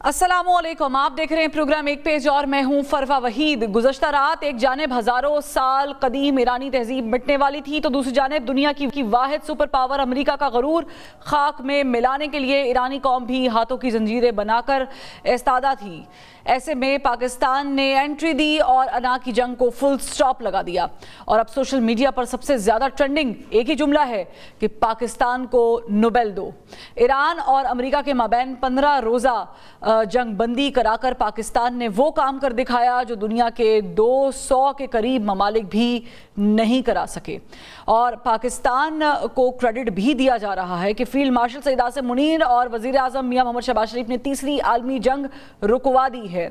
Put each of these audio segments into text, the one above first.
अस्सलामुअलैकुम, आप देख रहे हैं प्रोग्राम एक पेज और मैं हूं फरवा वहीद। गुज़श्ता रात एक जानिब हज़ारों साल कदीम ईरानी तहजीब मिटने वाली थी तो दूसरी जानिब दुनिया की वाहिद सुपर पावर अमेरिका का गरूर खाक में मिलाने के लिए ईरानी कौम भी हाथों की जंजीरें बनाकर इस्तादा थी। ऐसे में पाकिस्तान ने एंट्री दी और अना की जंग को फुल स्टॉप लगा दिया और अब सोशल मीडिया पर सबसे ज़्यादा ट्रेंडिंग एक ही जुमला है कि पाकिस्तान को नोबेल दो। ईरान और अमेरिका के माबैन 15 रोज़ा जंग बंदी कराकर पाकिस्तान ने वो काम कर दिखाया जो दुनिया के 200 के करीब ममालिक भी नहीं करा सके। और पाकिस्तान को क्रेडिट भी दिया जा रहा है कि फील्ड मार्शल सईद आसिम मुनीर और वज़ीर आज़म मियां मोहम्मद शहबाज शरीफ ने तीसरी आलमी जंग रुकवा दी है।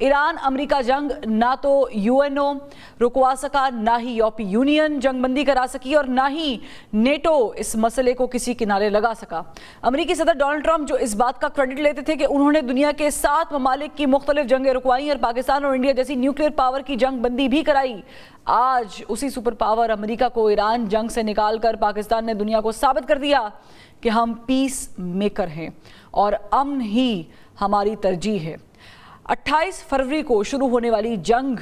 ईरान अमेरिका जंग ना तो यूएनओ रुकवा सका, ना ही यूरोपीय यूनियन जंग बंदी करा सकी और ना ही नेटो इस मसले को किसी किनारे लगा सका। अमेरिकी सदर डोनाल्ड ट्रंप जो इस बात का क्रेडिट लेते थे कि उन्होंने दुनिया के 7 ममालिक की मुख्तलिफ जंगें रुकवाई और पाकिस्तान और इंडिया जैसी न्यूक्लियर पावर की जंग बंदी भी कराई, आज उसी सुपर पावर अमेरिका को ईरान जंग से निकालकर पाकिस्तान ने दुनिया को साबित कर दिया कि हम पीस मेकर हैं और अमन ही हमारी तरजीह है। 28 फरवरी को शुरू होने वाली जंग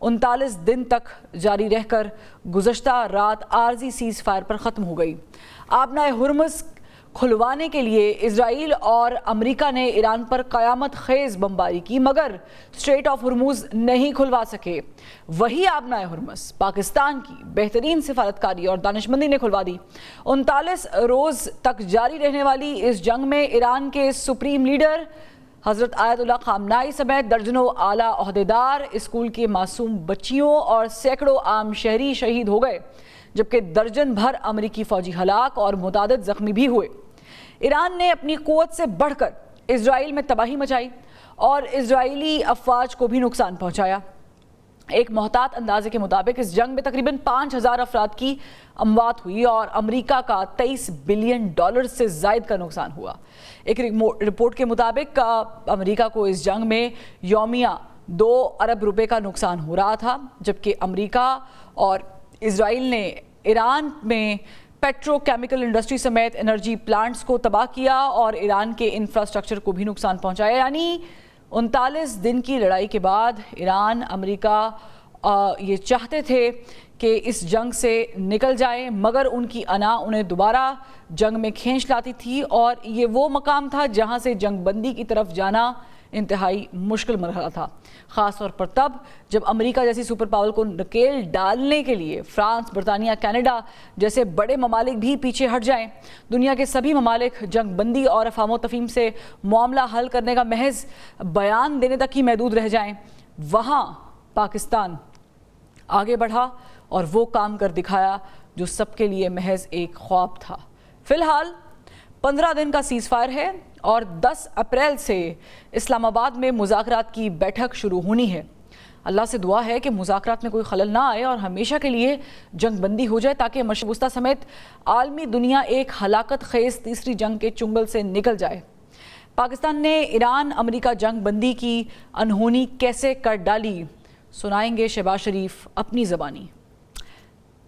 39 दिन तक जारी रहकर गुज़श्ता रात आर्जी सीज़ फायर पर ख़त्म हो गई। आबनाए हुर्मुज़ खुलवाने के लिए इजराइल और अमेरिका ने ईरान पर क़यामत ख़ेज़ बमबारी की मगर स्ट्रेट ऑफ हुर्मुज़ नहीं खुलवा सके। वही आबनाए हुर्मुज़ पाकिस्तान की बेहतरीन सिफारतकारी और दानिशमंदी ने खुलवा दी। 39 रोज़ तक जारी रहने वाली इस जंग में ईरान के सुप्रीम लीडर हज़रत आयतुल्लाह ख़ामनाई समेत दर्जनों आला ओहदेदार, स्कूल की मासूम बच्चियों और सैकड़ों आम शहरी शहीद हो गए, जबकि दर्जन भर अमेरिकी फ़ौजी हलाक और मुतादिद ज़ख्मी भी हुए। ईरान ने अपनी क़ुव्वत से बढ़कर इजराइल में तबाही मचाई और इजरायली अफवाज को भी नुकसान पहुँचाया। एक मोहतात अंदाजे के मुताबिक इस जंग में तकरीबन 5000 अफराद की अमवात हुई और अमेरिका का $23 बिलियन से ज़ायद का नुकसान हुआ। एक रिपोर्ट के मुताबिक अमेरिका को इस जंग में यौमिया 2 अरब रुपए का नुकसान हो रहा था, जबकि अमेरिका और इजराइल ने ईरान में पेट्रोकेमिकल इंडस्ट्री समेत एनर्जी प्लांट्स को तबाह किया और ईरान के इंफ्रास्ट्रक्चर को भी नुकसान पहुंचाया। यानी 39 दिन की लड़ाई के बाद ईरान अमेरिका ये चाहते थे कि इस जंग से निकल जाए, मगर उनकी अना उन्हें दोबारा जंग में खींच लाती थी और ये वो मकाम था जहां से जंग बंदी की तरफ जाना इंतहाई मुश्किल मरहला था, ख़ास तौर पर तब जब अमेरिका जैसी सुपर पावर को नकेल डालने के लिए फ्रांस, बरतानिया, कनाडा जैसे बड़े ममालिक भी पीछे हट जाएं। दुनिया के सभी ममालिक जंग बंदी और अफ़ाम तफ़हीम से मामला हल करने का महज बयान देने तक ही महदूद रह जाएं। वहाँ पाकिस्तान आगे बढ़ा और वो काम कर दिखाया जो सबके लिए महज एक ख्वाब था। फ़िलहाल 15 दिन का सीज़ फायर है और 10 अप्रैल से इस्लामाबाद में मुज़ाकरात की बैठक शुरू होनी है। अल्लाह से दुआ है कि मुज़ाकरात में कोई खलल ना आए और हमेशा के लिए जंग बंदी हो जाए ताकि मशरिक़ वस्ता समेत आलमी दुनिया एक हलाकत ख़ेज़ तीसरी जंग के चुंगल से निकल जाए। पाकिस्तान ने ईरान अमेरिका जंग बंदी की अनहोनी कैसे कर डाली, सुनाएंगे शहबाज शरीफ अपनी ज़बानी।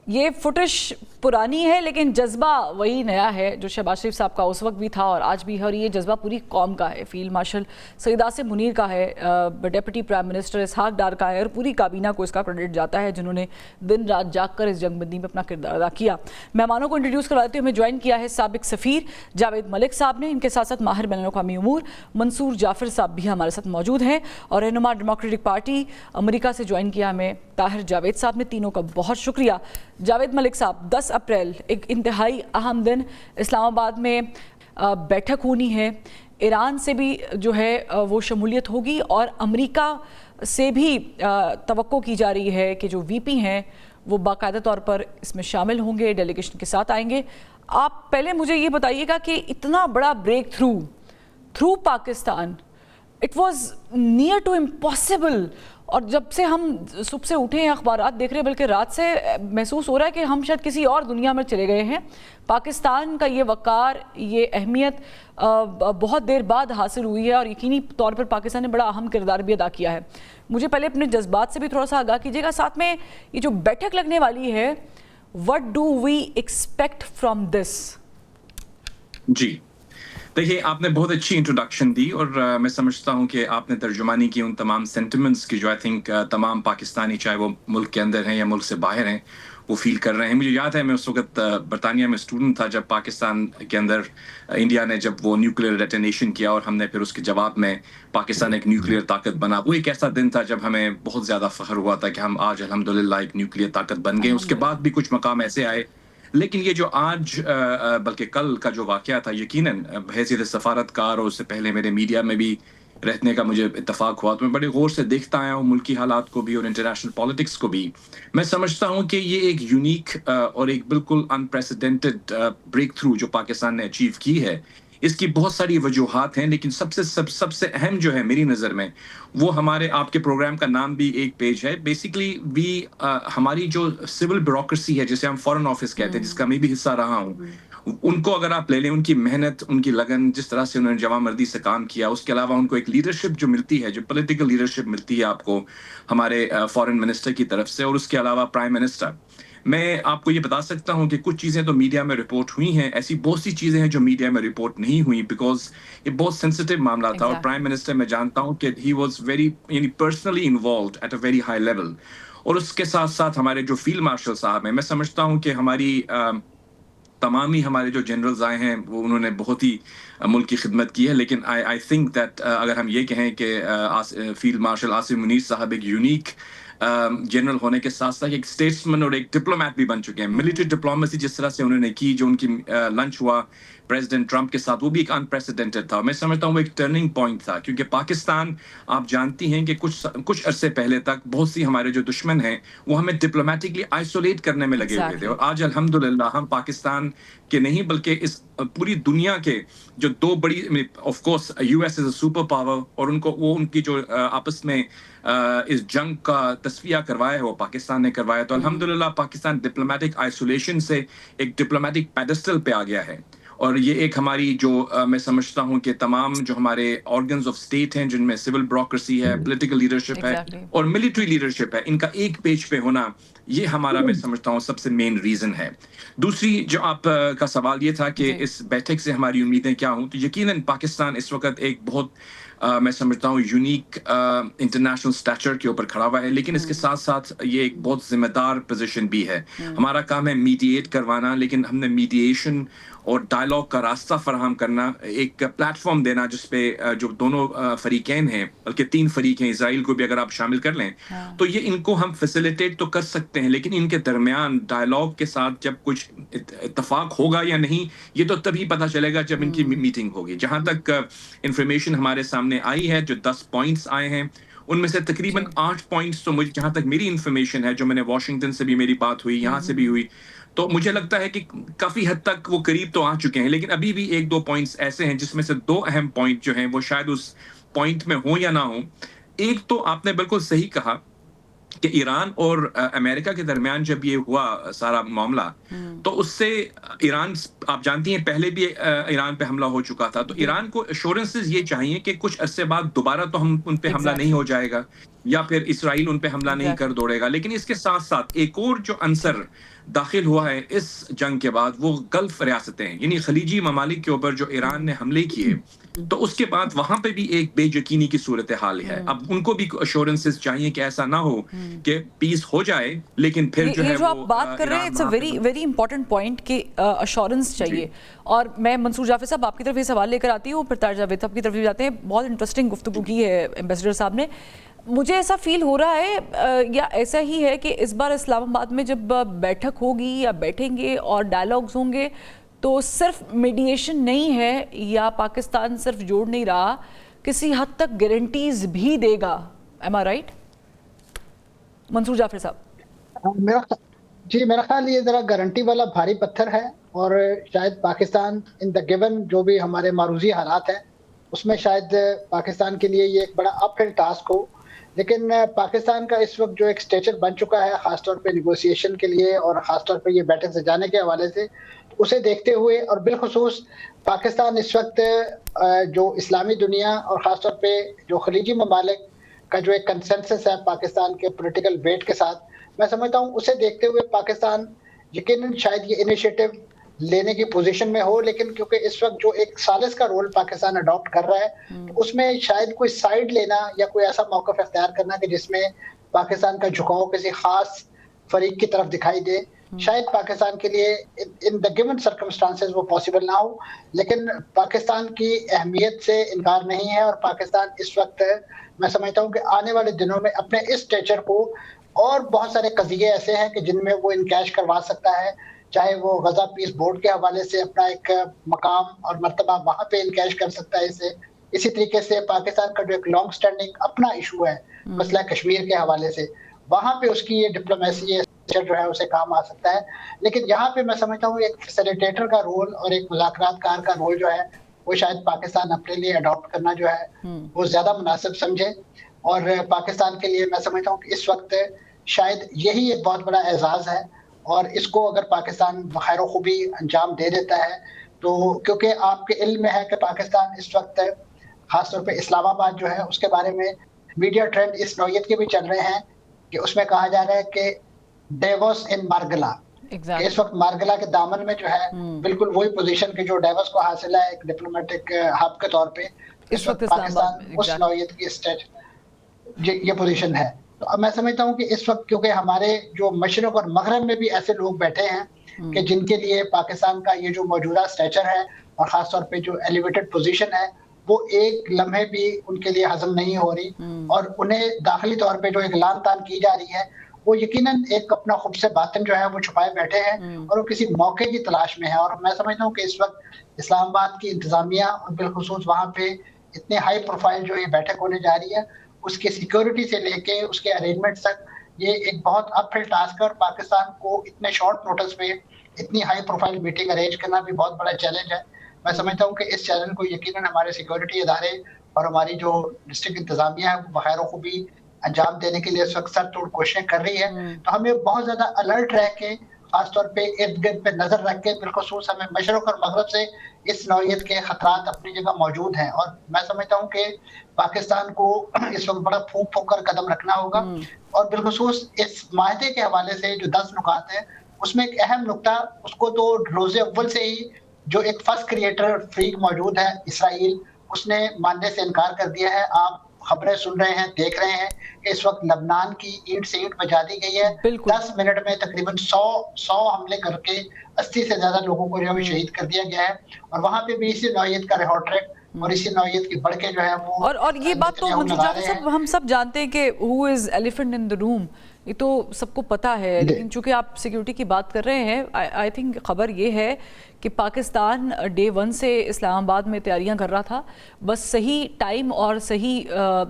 ये फुटेज पुरानी है लेकिन जज्बा वही नया है जो शहबाज शरीफ साहब का उस वक्त भी था और आज भी है, और ये जज्बा पूरी कौम का है। फील्ड मार्शल सईद आसिम मुनीर का है, डिप्टी प्राइम मिनिस्टर इसहाक डार का है और पूरी काबीना को इसका क्रेडिट जाता है जिन्होंने दिन रात जाग कर इस जंगबंदी में अपना किरदार अदा किया। मेहमानों को इंट्रोड्यूस करवाते हुए हमें ज्वाइन किया है साबिक सफ़ीर जावेद मलिक साहब ने, इनके साथ साथ माहिर बैनुल-अक़वामी उमूर मंसूर जाफ़र साहब भी हमारे साथ मौजूद हैं और रहनुमा डेमोक्रेटिक पार्टी अमेरिका से ज्वाइन किया हमें ताहिर जावेद साहब ने। तीनों का बहुत शुक्रिया। जावेद मलिक साहब, 10 अप्रैल एक इंतहाई अहम दिन, इस्लामाबाद में बैठक होनी है, ईरान से भी जो है वो शमूलियत होगी और अमेरिका से भी तवक्को की जा रही है कि जो वीपी हैं वो बाकायदा तौर पर इसमें शामिल होंगे, डेलीगेशन के साथ आएंगे। आप पहले मुझे ये बताइएगा कि इतना बड़ा breakthrough Pakistan, it was near to impossible, और जब से हम सुबह से उठे हैं अखबारात देख रहे हैं, बल्कि रात से महसूस हो रहा है कि हम शायद किसी और दुनिया में चले गए हैं। पाकिस्तान का ये वक़ार, ये अहमियत बहुत देर बाद हासिल हुई है और यकीनी तौर पर पाकिस्तान ने बड़ा अहम किरदार भी अदा किया है। मुझे पहले अपने जज्बात से भी थोड़ा सा आगाह कीजिएगा, साथ में ये जो बैठक लगने वाली है, what do we expect from this? जी, देखिए, आपने बहुत अच्छी इंट्रोडक्शन दी और मैं समझता हूँ कि आपने तर्जुमानी की उन तमाम सेंटिमेंट्स की जो आई थिंक तमाम पाकिस्तानी, चाहे वो मुल्क के अंदर हैं या मुल्क से बाहर हैं, वो फ़ील कर रहे हैं। मुझे याद है मैं उस वक़्त बरतानिया में स्टूडेंट था जब पाकिस्तान के अंदर इंडिया ने जब वो न्यूक्लियर डेटोनेशन किया और हमने फिर उसके जवाब में पाकिस्तान एक न्यूक्लियर ताकत बना। वो एक ऐसा दिन था जब हमें बहुत ज़्यादा फ़ख्र हुआ था कि हम आज अल्हम्दुलिल्लाह एक न्यूक्लियर ताकत बन गए। उसके बाद भी कुछ मकाम ऐसे आए, लेकिन ये जो आज बल्कि कल का जो वाक़या था, यकीनन बहैसियत सफ़ारतकार और उससे पहले मेरे मीडिया में भी रहने का मुझे इत्तेफ़ाक हुआ, तो मैं बड़े गौर से देखता आया हूँ मुल्की हालात को भी और इंटरनेशनल पॉलिटिक्स को भी। मैं समझता हूँ कि ये एक यूनिक और एक बिल्कुल अनप्रेसिडेंटेड ब्रेक थ्रू जो पाकिस्तान ने अचीव की है। इसकी बहुत सारी वजूहात हैं, लेकिन सबसे अहम जो है मेरी नज़र में, वो हमारे आपके प्रोग्राम का नाम भी एक पेज है। बेसिकली हमारी जो सिविल ब्यूरोक्रेसी है, जिसे हम फॉरेन ऑफिस कहते हैं, जिसका मैं भी हिस्सा रहा हूँ, उनको अगर आप ले लें, उनकी मेहनत, उनकी लगन, जिस तरह से उन्होंने जवामर्दी से काम किया, उसके अलावा उनको एक लीडरशिप जो मिलती है, जो पॉलिटिकल लीडरशिप मिलती है आपको हमारे फॉरेन मिनिस्टर की तरफ से, और उसके अलावा प्राइम मिनिस्टर। मैं आपको ये बता सकता हूँ कि कुछ चीज़ें तो मीडिया में रिपोर्ट हुई हैं, ऐसी बहुत सी चीज़ें हैं जो मीडिया में रिपोर्ट नहीं हुई, बिकॉज़ ये बहुत सेंसिटिव मामला था। और प्राइम मिनिस्टर मैं जानता हूँ कि ही वाज़ वेरी यानी personally involved at a very high level. और उसके साथ-साथ हमारे जो फील्ड मार्शल साहब हैं, मैं समझता हूँ कि हमारी तमाम ही हमारे जो जनरल्स आए हैं, वो उन्होंने बहुत ही मुल्क की खिदमत की है। लेकिन आई थिंक दैट अगर हम ये कहें कि फील्ड मार्शल आसिम मुनीर साहब एक यूनिक जनरल होने के साथ साथ एक स्टेट्समैन और एक डिप्लोमैट भी बन चुके हैं। मिलिट्री डिप्लोमेसी जिस तरह से उन्होंने की, जो उनकी लंच हुआ प्रेसिडेंट ट्रंप के साथ, वो भी एक अनप्रेसिडेंटेड था। मैं समझता हूँ वो एक टर्निंग पॉइंट था, क्योंकि पाकिस्तान, आप जानती हैं कि कुछ अरसे पहले तक बहुत सी हमारे जो दुश्मन हैं वो हमें डिप्लोमेटिकली आइसोलेट करने में लगे हुए थे। और आज अल्हम्दुलिल्लाह हम पाकिस्तान के नहीं बल्कि इस पूरी दुनिया के जो दो बड़ी, of course US is a super power, और उनकी जो आपस में इस जंग का तस्फिया करवाया है वो पाकिस्तान ने करवाया। तो अल्हम्दुलिल्लाह पाकिस्तान डिप्लोमेटिक आइसोलेशन से एक डिप्लोमेटिक पेडेस्टल पे आ गया है। और ये एक हमारी जो मैं समझता हूँ कि तमाम जो हमारे ऑर्गन्स ऑफ स्टेट हैं, जिनमें सिविल ब्यूरोक्रेसी है, पॉलिटिकल लीडरशिप है और मिलिट्री लीडरशिप है, इनका एक पेज पे होना, ये हमारा मैं समझता हूँ सबसे मेन रीजन है। दूसरी जो आप का सवाल ये था कि इस बैठक से हमारी उम्मीदें क्या हों, तो यकीनन पाकिस्तान इस वक्त एक बहुत मैं समझता हूँ यूनिक इंटरनेशनल स्टैचर के ऊपर खड़ा हुआ है, लेकिन इसके साथ साथ ये एक बहुत जिम्मेदार पोजीशन भी है। हमारा काम है मीडिएट करवाना, लेकिन हमने मीडिएशन और डायलॉग का रास्ता फराहम करना, एक प्लेटफॉर्म देना जिसपे जो दोनों फरीकैन हैं, बल्कि 3 फरीक हैं, इजराइल को भी अगर आप शामिल कर लें, तो ये इनको हम फैसिलिटेट तो कर सकते हैं, लेकिन इनके दरमियान डायलॉग के साथ जब कुछ इत्तेफाक होगा या नहीं, ये तो तभी पता चलेगा जब इनकी मीटिंग होगी। जहां तक इंफॉर्मेशन हमारे सामने आई है, जो 10 पॉइंट्स आए हैं, उनमें से तकरीबन 8 पॉइंट्स तो मुझे, जहां तक मेरी इंफॉर्मेशन है, जो मैंने वाशिंगटन से भी मेरी बात हुई, यहाँ से भी हुई, तो मुझे लगता है कि काफी हद तक वो करीब तो आ चुके हैं। लेकिन अभी भी 1-2 पॉइंट्स ऐसे हैं जिसमें से 2 अहम पॉइंट जो हैं वो शायद उस पॉइंट में हो या ना हो। एक तो आपने बिल्कुल सही कहा कि ईरान और अमेरिका के दरमियान जब ये हुआ सारा मामला, तो उससे ईरान, आप जानती हैं पहले भी ईरान पे हमला हो चुका था, तो ईरान को एश्योरेंसेस ये चाहिए कि कुछ अरसे बाद दोबारा तो हम उन पे हमला नहीं हो जाएगा, या फिर इसराइल उन पे हमला नहीं कर दौड़ेगा। लेकिन इसके साथ साथ एक और जो अंसर दाखिल हुआ है इस जंग के बाद, वो गल्फ रियासतें हैं, यानी खलीजी ममालिक के ऊपर जो ईरान ने हमले किए, तो उसके बाद वहां पे भी एक बेयकीनी की सूरत हाल है। अब उनको भी एश्योरेंसेस चाहिए कि ऐसा ना हो कि पीस हो जाए, लेकिन फिर जो है जो आप बात कर रहे हैं, it's a very very important point कि एश्योरेंस चाहिए। और मैं मंसूर जाफर साहब आपकी तरफ ये सवाल लेकर आती हूँ, फिर तार जावेद साहब की तरफ भी जाते हैं। बहुत इंटरेस्टिंग गुफ्तगू की है एम्बेसडर साहब ने। मुझे ऐसा फील हो रहा है या ऐसा ही है कि इस बार इस्लामाबाद में जब बैठक होगी या बैठेंगे और डायलॉग्स होंगे, तो सिर्फ मीडिएशन नहीं है या पाकिस्तान सिर्फ जोड़ नहीं रहा, किसी हद तक गारंटीज भी देगा। एम आई राइट मंसूर जाफर साहब? मेरा ख्याल ये जरा गारंटी वाला भारी पत्थर है, और शायद पाकिस्तान इन द गिवन जो भी हमारे मारूजी हालात हैं उसमें शायद पाकिस्तान के लिए ये एक बड़ा अपहिल टास्क हो। लेकिन पाकिस्तान का इस वक्त जो एक स्टेचर बन चुका है, ख़ासतौर पे निगोशिएशन के लिए और ख़ासतौर पे ये बैठक से जाने के हवाले से, तो उसे देखते हुए, और बिलखुसूस पाकिस्तान इस वक्त जो इस्लामी दुनिया और ख़ासतौर पे जो खलीजी ममालिक का जो एक कंसेंसस है पाकिस्तान के पॉलिटिकल वेट के साथ, मैं समझता हूँ उसे देखते हुए पाकिस्तान यकीनन शायद ये इनिशिएटिव لینے کی پوزیشن میں ہو، لیکن کیونکہ اس وقت جو ایک ثالث کا رول پاکستان اڈاپٹ کر رہا ہے تو اس میں شاید کوئی سائیڈ لینا یا کوئی ایسا موقف اختیار کرنا کہ جس میں پاکستان کا جھکاؤ کسی خاص فریق کی طرف دکھائی دے، شاید پاکستان کے لیے ان دا گیون سرکمسٹانسز وہ پاسبل نہ ہو. لیکن پاکستان کی اہمیت سے انکار نہیں ہے، اور پاکستان اس وقت میں سمجھتا ہوں کہ آنے والے دنوں میں اپنے اس اسٹیچر کو اور بہت سارے قضیے ایسے ہیں کہ جن میں وہ انکیش کروا سکتا ہے، چاہے وہ غزہ پیس بورڈ کے حوالے سے اپنا ایک مقام اور مرتبہ وہاں پہ انکیش کر سکتا ہے اسے. اسی طریقے سے پاکستان کا جو ایک لانگ سٹینڈنگ اپنا ایشو ہے مسئلہ کشمیر کے حوالے سے، وہاں پہ اس کی یہ ڈپلومیسی جو ہے اسے کام آ سکتا ہے. لیکن یہاں پہ میں سمجھتا ہوں ایک فیسیلیٹیٹر کا رول اور ایک مذاکرات کار کا رول جو ہے وہ شاید پاکستان اپنے لیے اڈاپٹ کرنا جو ہے وہ زیادہ مناسب سمجھے. اور پاکستان کے لیے میں سمجھتا ہوں کہ اس وقت شاید یہی ایک بہت بڑا اعزاز ہے، اور اس کو اگر پاکستان بخیر و خوبی انجام دے دیتا ہے تو، کیونکہ آپ کے علم میں ہے کہ پاکستان اس وقت خاص طور پہ اسلام آباد جو ہے اس کے بارے میں میڈیا ٹرینڈ اس نوعیت کے بھی چل رہے ہیں کہ اس میں کہا جا رہا ہے کہ ڈیوس ان مارگلا، اس وقت مارگلا کے دامن میں جو ہے بالکل وہی پوزیشن کہ جو ڈیوس کو حاصل ہے ایک ڈپلومیٹک ہب کے طور پہ، اس وقت پاکستان اس نوعیت کی یہ پوزیشن ہے. تو اب میں سمجھتا ہوں کہ اس وقت کیونکہ ہمارے جو مشرق اور مغرب میں بھی ایسے لوگ بیٹھے ہیں کہ جن کے لیے پاکستان کا یہ جو موجودہ اسٹیچر ہے اور خاص طور پہ جو ایلیویٹڈ پوزیشن ہے وہ ایک لمحے بھی ان کے لیے ہضم نہیں ہو رہی، اور انہیں داخلی طور پہ جو ایک لان تان کی جا رہی ہے وہ یقیناً ایک اپنا خود سے باطن جو ہے وہ چھپائے بیٹھے ہیں اور وہ کسی موقع کی تلاش میں ہے. اور میں سمجھتا ہوں کہ اس وقت اسلام آباد کی انتظامیہ اور بالخصوص وہاں پہ اتنے ہائی پروفائل جو یہ بیٹھک ہونے جا رہی ہے اس کی سیکیورٹی سے لے کے اس کے ارینجمنٹ تک یہ ایک بہت اپ ہل ٹاسک ہے، اور پاکستان کو اتنے شارٹ نوٹس پہ اتنی ہائی پروفائل میٹنگ ارینج کرنا بھی بہت بڑا چیلنج ہے. میں سمجھتا ہوں کہ اس چیلنج کو یقیناً ہمارے سیکیورٹی ادارے اور ہماری جو ڈسٹرکٹ انتظامیہ ہے وہ بخیر و خوبی انجام دینے کے لیے اس وقت سر توڑ کوششیں کر رہی ہے. تو ہمیں بہت زیادہ الرٹ رہ کے خاص طور پہ ارد گرد پہ نظر رکھ کے، بالخصوص ہمیں مشرق اور مغرب سے اس نوعیت کے خطرات اپنی جگہ موجود ہیں. اور میں سمجھتا ہوں کہ پاکستان کو اس وقت بڑا پھونک پھونک کر قدم رکھنا ہوگا، اور بالخصوص اس معاہدے کے حوالے سے جو 10 نکات ہیں اس میں ایک اہم نقطہ، اس کو تو روز اول سے ہی جو ایک فرسٹ کریٹر فریق موجود ہے اسرائیل، اس نے ماننے سے انکار کر دیا ہے. آپ خبریں سن رہے ہیں، دیکھ رہے ہیں کہ اس وقت لبنان کی اینٹ سے اینٹ بجا دی گئی ہے. 10 منٹ میں تقریباً 100 حملے کر کے 80 سے زیادہ لوگوں کو جو ہے شہید کر دیا گیا ہے، اور وہاں پہ بھی اسی نوعیت کا ریہارٹریک اور اسی نوعیت کی بڑھ کے جو ہے وہ اور یہ بات تو منصور جعفر صاحب ہم سب جانتے ہیں کہ ہو از ایلیفنٹ ان دا روم، یہ تو سب کو پتہ ہے. لیکن چونکہ آپ سیکیورٹی کی بات کر رہے ہیں، آئی تھنک خبر یہ ہے کہ پاکستان ڈے 1 سے اسلام آباد میں تیاریاں کر رہا تھا، بس صحیح ٹائم اور صحیح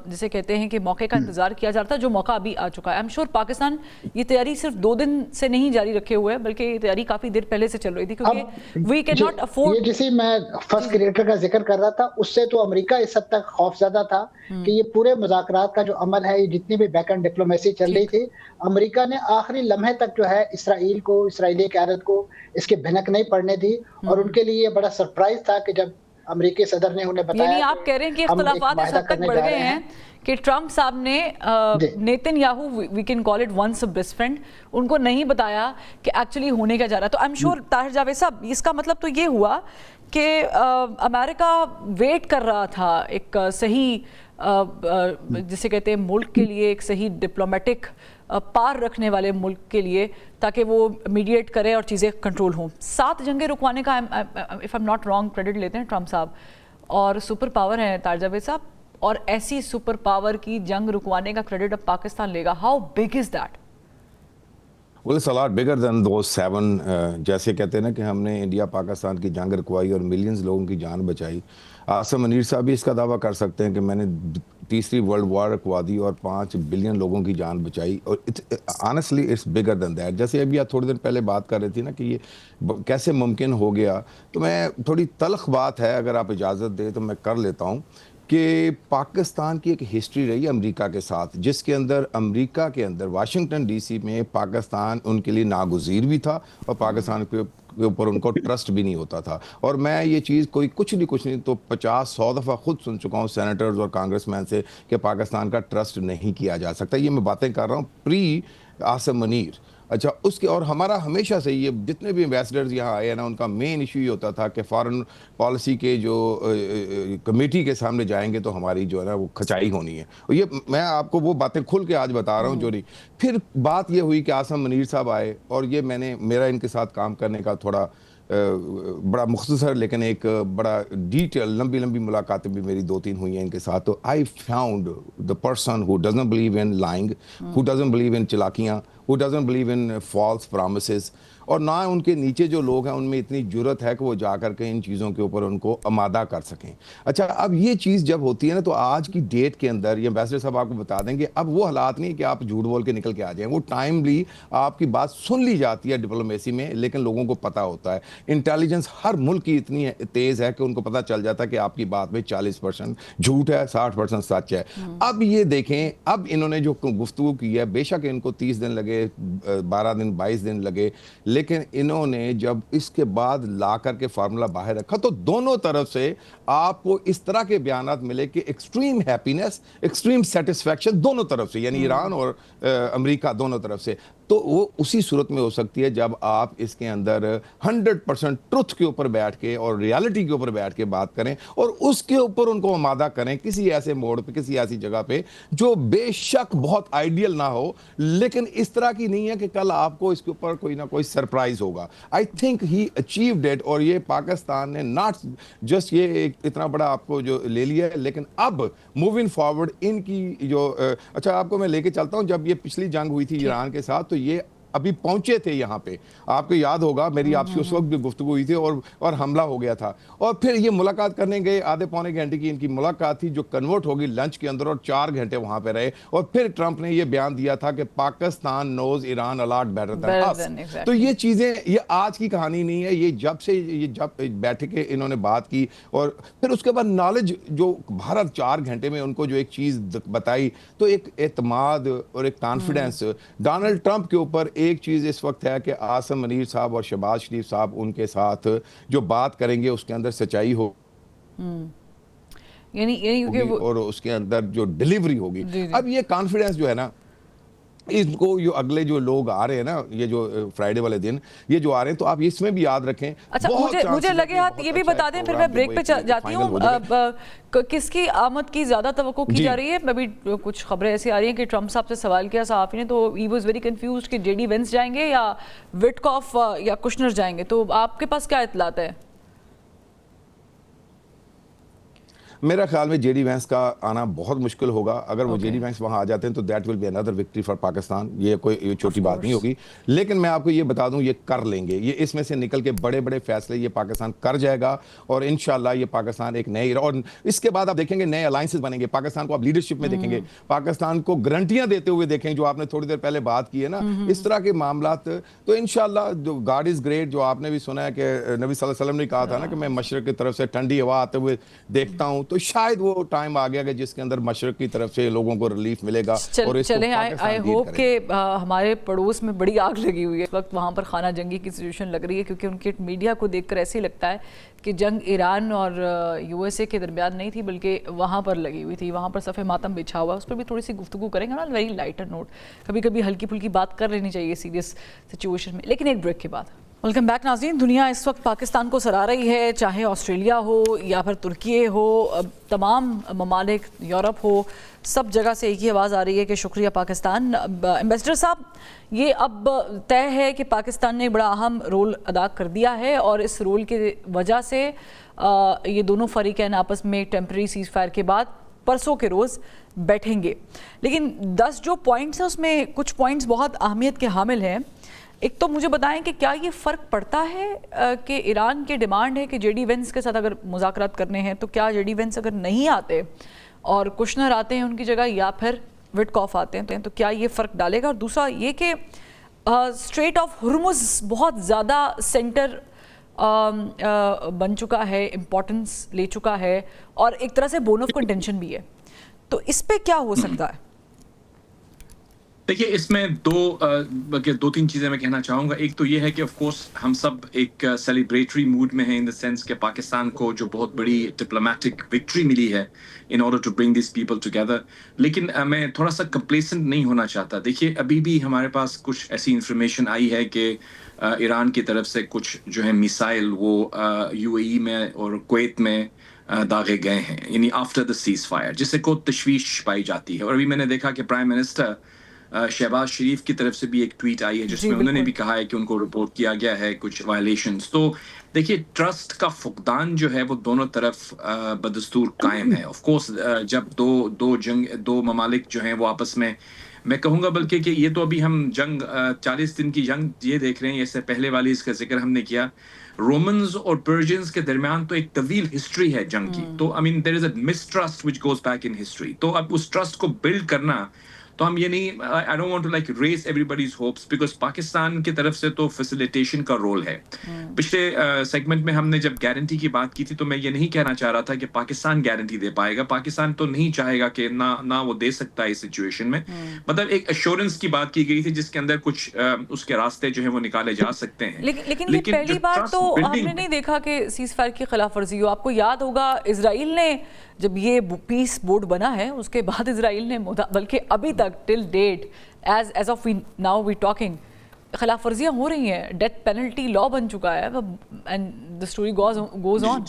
جسے کہتے ہیں کہ موقع کا انتظار کیا جا رہا تھا، جو موقع ابھی آ چکا ہے. ایم شور پاکستان یہ تیاری صرف 2 دن سے نہیں جاری رکھے ہوئے ہے، بلکہ یہ تیاری کافی دیر پہلے سے چل رہی تھی، کیونکہ وی کین ناٹ افورڈ. جیسے میں فرسٹ کریٹر کا ذکر کر رہا تھا، اس سے تو امریکہ اس حد تک خوف زدہ تھا کہ یہ پورے مذاکرات کا جو عمل ہے، یہ جتنی بھی بیک اینڈ ڈپلومیسی چل رہی تھی، امریکہ نے آخری لمحے تک جو ہے اسرائیل کو، اسرائیلی قیادت کو اس کی بھنک نہیں پڑنے دی. اور ان کے لیے یہ بڑا سرپرائز تھا کہ جب امریکی صدر نے انہیں بتایا، یعنی آپ کہہ رہے ہیں کہ اختلافات اس حد تک بڑھ گئے ہیں کہ ٹرمپ صاحب نے Netanyahu, we can call it once a best friend, ان کو نہیں بتایا کہ ایکچولی ہونے کیا جا رہا ہے. تو I am sure Tahir Javed صاحب اس کا مطلب تو یہ ہوا کہ امریکہ ویٹ کر رہا تھا ایک صحیح جسے کہتے ہیں ملک کے لیے، ایک صحیح ڈپلومیٹک پار رکھنے والے ملک کے لیے، تاکہ وہ میڈیٹ کرے اور چیزیں کنٹرول ہوں. 7 جنگیں رکوانے کا if am not wrong credit لیتے ہیں ٹرمپ صاحب، اور سپر پاور ہیں طاہر جاوید صاحب، اور ایسی سپر پاور کی جنگ رکوانے کا کریڈٹ اب پاکستان لے گا. How big is that? Well, it's a lot bigger than those 7. جیسے کہتے ہیں نا کہ ہم نے انڈیا پاکستان کی جنگ رکوائی اور ملینز لوگوں کی جان بچائی. عاصم منیر صاحب بھی اس کا دعویٰ کر سکتے ہیں کہ میں نے تیسری ورلڈ وار رکوا دی اور 5 بلین لوگوں کی جان بچائی. اور honestly it's bigger than that. جیسے ابھی آپ تھوڑی دیر پہلے بات کر رہی تھی نا کہ یہ کیسے ممکن ہو گیا، تو میں تھوڑی تلخ بات ہے، اگر آپ اجازت دیں تو میں کر لیتا ہوں، کہ پاکستان کی ایک ہسٹری رہی امریکہ کے ساتھ، جس کے اندر امریکہ کے اندر واشنگٹن ڈی سی میں پاکستان ان کے لیے ناگزیر بھی تھا، اور پاکستان کے اوپر ان کو ٹرسٹ بھی نہیں ہوتا تھا. اور میں یہ چیز کچھ نہیں تو 50-100 دفعہ خود سن چکا ہوں سینیٹرز اور کانگریس مین سے کہ پاکستان کا ٹرسٹ نہیں کیا جا سکتا. یہ میں باتیں کر رہا ہوں پری عاصم منیر. اچھا اس کے اور ہمارا ہمیشہ سے یہ جتنے بھی ایمبیسڈرز یہاں آئے ہیں نا ان کا مین ایشو یہ ہوتا تھا کہ فارن پالیسی کے جو کمیٹی کے سامنے جائیں گے تو ہماری جو ہے نا وہ کھچائی ہونی ہے. اور یہ میں آپ کو وہ باتیں کھل کے آج بتا رہا ہوں جو نہیں. پھر بات یہ ہوئی کہ عاصم منیر صاحب آئے اور یہ میرا ان کے ساتھ کام کرنے کا تھوڑا بڑا مختصر لیکن ایک بڑا ڈیٹیل لمبی ملاقاتیں بھی میری 2-3 ہوئی ہیں ان کے ساتھ. تو I found the person who doesn't believe in lying, who doesn't believe in چلاکیاں, who doesn't believe in false promises, اور نہ ان کے نیچے جو لوگ ہیں ان میں اتنی جرت ہے کہ وہ جا کر کے ان چیزوں کے اوپر ان کو آمادہ کر سکیں. اچھا اب یہ چیز جب ہوتی ہے نا تو آج کی ڈیٹ کے اندر یہ ایمبیسڈر صاحب آپ کو بتا دیں گے اب وہ حالات نہیں کہ آپ جھوٹ بول کے نکل کے آ جائیں. وہ ٹائملی آپ کی بات سن لی جاتی ہے ڈپلومیسی میں, لیکن لوگوں کو پتہ ہوتا ہے. انٹیلیجنس ہر ملک کی اتنی تیز ہے کہ ان کو پتہ چل جاتا ہے کہ آپ کی بات میں 40% جھوٹ ہے, 60% سچ ہے. اب یہ دیکھیں اب انہوں نے جو گفتگو کی ہے بے شک ان کو 30 دن لگے, 12 دن 22 دن لگے, لیکن انہوں نے جب اس کے بعد لا کر کے فارمولہ باہر رکھا تو دونوں طرف سے آپ کو اس طرح کے بیانات ملے کہ ایکسٹریم ہیپینس, ایکسٹریم سیٹسفیکشن دونوں طرف سے, یعنی ایران اور امریکہ دونوں طرف سے. تو وہ اسی صورت میں ہو سکتی ہے جب آپ اس کے اندر 100% ٹروتھ کے اوپر بیٹھ کے اور ریالٹی کے اوپر بیٹھ کے بات کریں اور اس کے اوپر ان کو آمادہ کریں کسی ایسے موڑ پہ, کسی ایسی جگہ پہ جو بے شک بہت آئیڈیل نہ ہو لیکن اس طرح کی نہیں ہے کہ کل آپ کو اس کے اوپر کوئی نہ کوئی سرپرائز ہوگا. I think he achieved it, اور یہ پاکستان نے ناٹ جسٹ یہ اتنا بڑا آپ کو جو لے لیا ہے, لیکن اب موونگ فارورڈ ان کی جو اچھا آپ کو میں لے کے چلتا ہوں. جب یہ پچھلی جنگ ہوئی تھی ایران کے ساتھ تو یہ ابھی پہنچے تھے یہاں پہ, آپ کو یاد ہوگا میری آپ سے اس وقت بھی گفتگو ہوئی تھی اور حملہ ہو گیا تھا. اور پھر یہ ملاقات کرنے گئے, آدھے پونے گھنٹے کی ان کی ملاقات تھی جو کنورٹ ہوگی لنچ کے اندر, اور 4 گھنٹے وہاں پہ رہے. اور پھر ٹرمپ نے یہ بیان دیا تھا کہ پاکستان نوز ایران الاٹ بیٹر دین اس. تو یہ چیزیں یہ آج کی کہانی نہیں ہے, یہ جب بیٹھ کے انہوں نے بات کی اور پھر اس کے بعد نالج جو بھارت 4 گھنٹے میں ان کو جو ایک چیز بتائی تو ایک اعتماد اور ایک کانفیڈنس ڈونلڈ ٹرمپ کے اوپر. ایک چیز اس وقت ہے کہ عاصم منیر صاحب اور شہباز شریف صاحب ان کے ساتھ جو بات کریں گے اس کے اندر سچائی ہو یعنی اور اس کے اندر جو ڈیلیوری ہوگی. اب یہ کانفیڈنس جو ہے نا اس کو جو اگلے جو لوگ آ رہے ہیں نا یہ جو فرائیڈے والے دن یہ جو آ رہے ہیں تو آپ اس میں بھی یاد رکھیں. اچھا مجھے لگے ہاتھ یہ بھی بتا دیں پھر میں بریک پہ جاتی ہوں, کس کی آمد کی زیادہ توقع کی جا رہی ہے؟ میں بھی کچھ خبریں ایسی آ رہی ہیں کہ ٹرمپ صاحب سے سوال کیا صحافی نے تو ہی واز ویری کنفیوزڈ کہ جے ڈی وینس جائیں گے یا وٹکاف یا کشنر جائیں گے. تو آپ کے پاس کیا اطلاعات ہے؟ میرا خیال میں جے ڈی وینس کا آنا بہت مشکل ہوگا. اگر وہ جے ڈی وینس وہاں آ جاتے ہیں تو that will be another victory for Pakistan. یہ کوئی چھوٹی بات نہیں ہوگی, لیکن میں آپ کو یہ بتا دوں یہ کر لیں گے. یہ اس میں سے نکل کے بڑے بڑے فیصلے یہ پاکستان کر جائے گا اور انشاءاللہ یہ پاکستان ایک نئے اور اس کے بعد آپ دیکھیں گے نئے الائنسز بنیں گے. پاکستان کو آپ لیڈرشپ میں دیکھیں گے, پاکستان کو گارنٹیاں دیتے ہوئے دیکھیں جو آپ نے تھوڑی دیر پہلے بات کی ہے نا, اس طرح کے معاملات. تو انشاءاللہ جو گاڈ از گریٹ جو آپ نے بھی سنا ہے کہ نبی صلی اللہ علیہ وسلم نے کہا تھا نا کہ میں مشرق کی طرف سے ٹھنڈی ہوا آتے ہوئے دیکھتا ہوں, تو شاید وہ ٹائم آ گیا کہ جس کے اندر مشرق کی طرف سے لوگوں کو ریلیف ملے گا. چلیں آئی ہوپ کہ ہمارے پڑوس میں بڑی آگ لگی ہوئی ہے اس وقت, وہاں پر خانہ جنگی کی سچویشن لگ رہی ہے کیونکہ ان کے میڈیا کو دیکھ کر ایسے ہی لگتا ہے کہ جنگ ایران اور یو ایس اے کے درمیان نہیں تھی بلکہ وہاں پر لگی ہوئی تھی, وہاں پر صف ماتم بچھا ہوا ہے. اس پر بھی تھوڑی سی گفتگو کریں گے نا, ویری لائٹر نوٹ. کبھی کبھی ہلکی پھلکی بات کر لینی چاہیے سیریس سچویشن میں, لیکن ایک بریک کے بعد. ویلکم بیک ناظرین. دنیا اس وقت پاکستان کو سراہ رہی ہے, چاہے آسٹریلیا ہو یا پھر ترکیے ہو, تمام ممالک, یورپ ہو, سب جگہ سے ایک ہی آواز آ رہی ہے کہ شکریہ پاکستان. ایمبیسڈر صاحب یہ اب طے ہے کہ پاکستان نے بڑا اہم رول ادا کر دیا ہے اور اس رول کی وجہ سے یہ دونوں فریقین آپس میں ٹیمپرری سیز فائر کے بعد پرسوں کے روز بیٹھیں گے. لیکن 10 جو پوائنٹس ہیں اس میں کچھ پوائنٹس بہت اہمیت کے حامل ہیں. ایک تو مجھے بتائیں کہ کیا یہ فرق پڑتا ہے کہ ایران کی ڈیمانڈ ہے کہ جے ڈی وینس کے ساتھ اگر مذاکرات کرنے ہیں تو کیا جے ڈی وینس اگر نہیں آتے اور کشنر آتے ہیں ان کی جگہ یا پھر وٹکاف آتے ہیں تو کیا یہ فرق ڈالے گا؟ اور دوسرا یہ کہ اسٹریٹ آف ہرمز بہت زیادہ سینٹر بن چکا ہے, امپورٹنس لے چکا ہے اور ایک طرح سے بون آف کنٹینشن بھی ہے, تو اس پہ کیا ہو سکتا ہے؟ دیکھیے اس میں دو تین چیزیں میں کہنا چاہوں گا. ایک تو یہ ہے کہ آف کورس ہم سب ایک سیلیبریٹری موڈ میں ہیں ان دا سینس کہ پاکستان کو جو بہت بڑی ڈپلومیٹک وکٹری ملی ہے in order to bring these people together. لیکن میں تھوڑا سا کمپلیسنٹ نہیں ہونا چاہتا. دیکھیے ابھی بھی ہمارے پاس کچھ ایسی انفارمیشن آئی ہے کہ ایران کی طرف سے کچھ جو ہے میسائل وہ یو اے ای میں اور کویت میں داغے گئے ہیں, یعنی آفٹر دا سیز فائر, جس سے کو تشویش پائی جاتی ہے. اور ابھی میں نے دیکھا کہ پرائم منسٹر شہباز شریف کی طرف سے بھی ایک ٹویٹ آئی ہے جس میں انہوں نے بھی کہا ہے کہ ان کو رپورٹ کیا گیا ہے کچھ وائلیشنز. تو دیکھیے ٹرسٹ کا فقدان جو ہے وہ دونوں طرف بدستور قائم ہے. آف کورس جب دو ممالک جو ہیں وہ آپس میں کہوں گا بلکہ کہ یہ تو ابھی ہم جنگ 40 دن کی جنگ یہ دیکھ رہے ہیں, اس سے پہلے والی اس کا ذکر ہم نے کیا. رومنز اور پرشینز کے درمیان تو ایک طویل ہسٹری ہے جنگ کی. تو I mean there is a mystery which goes back in history. تو اب اس ٹرسٹ کو بلڈ کرنا, تو ہم یہ نہیں, I don't want to like raise everybody's hopes, because Pakistan کی طرف سے تو فیسیلیٹیشن کا رول ہے. پچھلے سیگمنٹ میں ہم نے جب گارنٹی کی بات کی تھی تو میں یہ نہیں کہنا چاہ رہا تھا کہ پاکستان گارنٹی دے پائے گا. پاکستان تو نہیں چاہے گا کہ نہ وہ دے سکتا ہے اس سچویشن میں. مطلب ایک ایشورنس کی بات کی گئی تھی جس کے اندر کچھ اس کے راستے جو ہیں وہ نکالے جا سکتے ہیں. لیکن یہ پہلی بار تو ہم نے نہیں دیکھا کہ سیز فائر کی خلاف ورزی ہو. آپ کو یاد ہوگا اسرائیل نے جب یہ پیس بورڈ بنا ہے اس کے بعد اسرائیل نے بلکہ ابھی تک till date as of now we talking خلاف ورزیاں ہو رہی ہیں. ڈیتھ پینلٹی لا بن چکا ہے and the story goes on.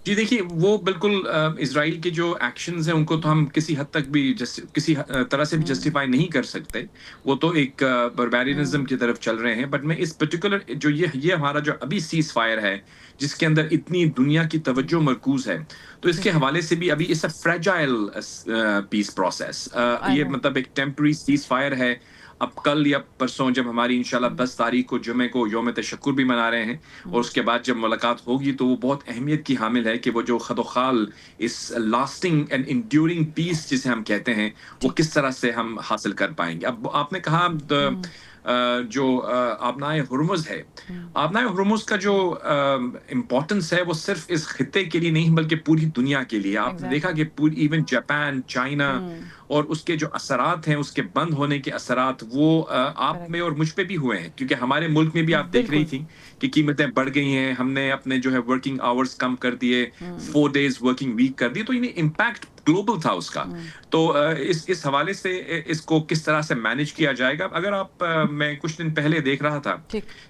جی دیکھیے وہ بالکل اسرائیل کے جو ایکشنز ہیں ان کو تو ہم کسی حد تک بھی کسی طرح سے بھی جسٹیفائی نہیں کر سکتے. وہ تو ایک بربیرینزم کی طرف چل رہے ہیں. بٹ میں اس پرٹیکولر جو یہ ہمارا جو ابھی سیز فائر ہے جس کے اندر اتنی دنیا کی توجہ مرکوز ہے, تو اس کے حوالے سے بھی ابھی اس فریجائل پیس پروسیس. یہ مطلب ایک ٹیمپرری سیز فائر ہے. اب کل یا پرسوں جب ہماری انشاءاللہ 10 تاریخ کو جمعے کو یوم تشکر بھی منا رہے ہیں, اور اس کے بعد جب ملاقات ہوگی تو وہ بہت اہمیت کی حامل ہے کہ وہ جو خد و خال اس لاسٹنگ اینڈ انڈیورنگ پیس جسے ہم کہتے ہیں وہ کس طرح سے ہم حاصل کر پائیں گے. اب آپ نے کہا جو آبنائے ہرمز ہے, آبنائے ہرمز کا جو امپورٹنس ہے وہ صرف اس خطے کے لیے نہیں بلکہ پوری دنیا کے لیے. آپ نے دیکھا کہ پوری ایون جاپان, چائنا اور اس کے جو اثرات ہیں, اس کے بند ہونے کے اثرات وہ آپ میں اور مجھ پہ بھی ہوئے ہیں, کیونکہ ہمارے ملک میں بھی آپ دیکھ رہی تھیں کہ قیمتیں بڑھ گئی ہیں. ہم نے اپنے جو ہے ورکنگ آورز کم کر دیے, 4 days ورکنگ ویک کر دی. تو یہ امپیکٹ گلوبل تھا اس کا. تو اس حوالے سے اس کو کس طرح سے مینج کیا جائے گا. اگر آپ میں کچھ دن پہلے دیکھ رہا تھا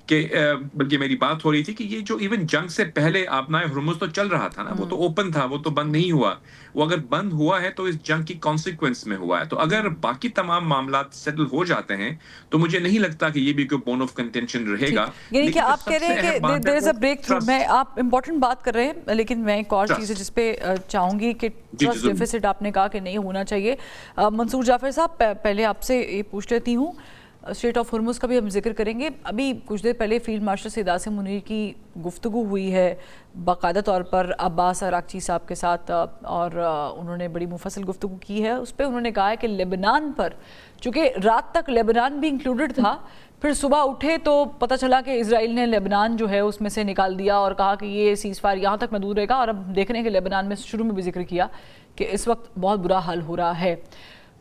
کہ بلکہ میری بات ہو رہی تھی کہ یہ جو ایون جنگ سے پہلے آبنائے ہرمز تو چل رہا تھا نا, وہ تو اوپن تھا, وہ تو بند نہیں ہوا. وہ اگر بند ہوا ہے تو اس جنگ کی کانسیکوینس میں ہوا ہے. تو اگر باقی تمام معاملات سیٹل ہو جاتے ہیں تو مجھے نہیں لگتا کہ یہ بھی کوئی بون آف کنٹینشن رہے گا. یعنی کہ آپ کہہ رہے ہیں کہ دیر از اے بریک تھرو. میں آپ امپورٹنٹ بات کر رہے ہیں, لیکن میں ایک اور چیز ہے جس پہ چاہوں گی کہ ٹرسٹ ڈیفیسٹ آپ نے کہا کہ نہیں ہونا چاہیے. منصور جعفر صاحب پہلے آپ سے یہ پوچھ لیتی ہوں, اسٹریٹ آف ہرمز کا بھی ہم ذکر کریں گے. ابھی کچھ دیر پہلے فیلڈ مارشل سید عاصم منیر کی گفتگو ہوئی ہے باقاعدہ طور پر عباس اراغچی صاحب کے ساتھ, اور انہوں نے بڑی مفصل گفتگو کی ہے. اس پہ انہوں نے کہا ہے کہ لیبنان پر, چونکہ رات تک لیبنان بھی انکلوڈڈ تھا, پھر صبح اٹھے تو پتہ چلا کہ اسرائیل نے لیبنان جو ہے اس میں سے نکال دیا اور کہا کہ یہ سیز فائر یہاں تک محدود رہے گا. اور اب دیکھ رہے ہیں کہ لیبنان میں شروع میں بھی ذکر کیا کہ اس وقت بہت برا حال ہو رہا ہے.